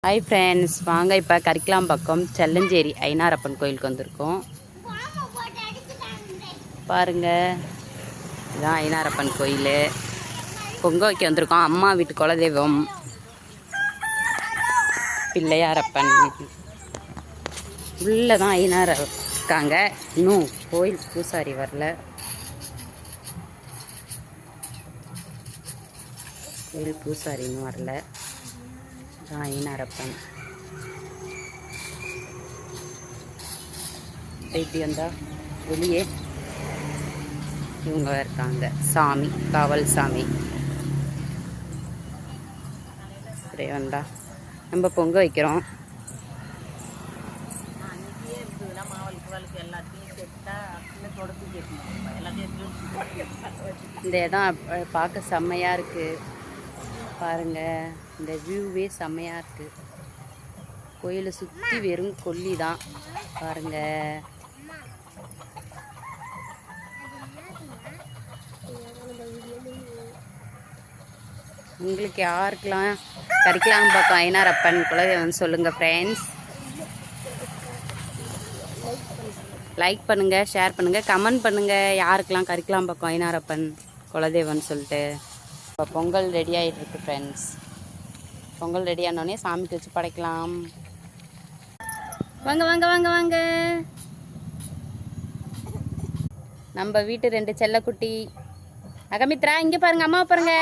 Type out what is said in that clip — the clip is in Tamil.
ஹாய் ஃப்ரெண்ட்ஸ், வாங்க இப்போ கரிக்கலாம்பாக்கம் செல்லஞ்சேரி ஐனாரப்பன் கோயிலுக்கு வந்திருக்கோம். பாருங்கள், இதுதான் ஐனாரப்பன் கோயில். பொங்க வைக்க வந்திருக்கோம். அம்மா வீட்டு குலதெய்வம் பிள்ளையாரப்பன். உள்ளே தான் ஐனார இருக்காங்க. இன்னும் கோயில் பூசாரி வரல. கோயில் பூசாரி இன்னும் வரல. ஐனாரப்பன் இப்படி வந்தால் வெளியே இவங்க இருக்காங்க. சாமி, காவல் சாமி. இப்படி வந்தா நம்ம பொங்க வைக்கிறோம். இந்த இடம் பார்க்க செம்மையாக இருக்குது. பாருங்கள், இந்த வியூவே செம்மையாக இருக்குது. கோயிலை சுற்றி வெறும் கொல்லி தான். பாருங்கள், உங்களுக்கு யாருக்கெல்லாம் கரிக்கலாம்பாக்கம் ஐனாரப்பன் குலதெய்வம் சொல்லுங்கள் ஃப்ரெண்ட்ஸ். லைக் பண்ணுங்கள், ஷேர் பண்ணுங்கள், கமெண்ட் பண்ணுங்கள். யாருக்கெல்லாம் கரிக்கலாம்பாக்கம் ஐனாரப்பன் குலதெய்வம்னு சொல்லிட்டு. இப்போ பொங்கல் ரெடி ஆகிட்டு இருக்கு ஃப்ரெண்ட்ஸ். பொங்கல் ரெடி ஆனோடனே சாமிக்கு வச்சு படைக்கலாம். வாங்க வாங்க வாங்க வாங்க. நம்ம வீட்டு 2 செல்லக்குட்டி. அகமித்ரா, இங்கே பாருங்க, அம்மா பாருங்க.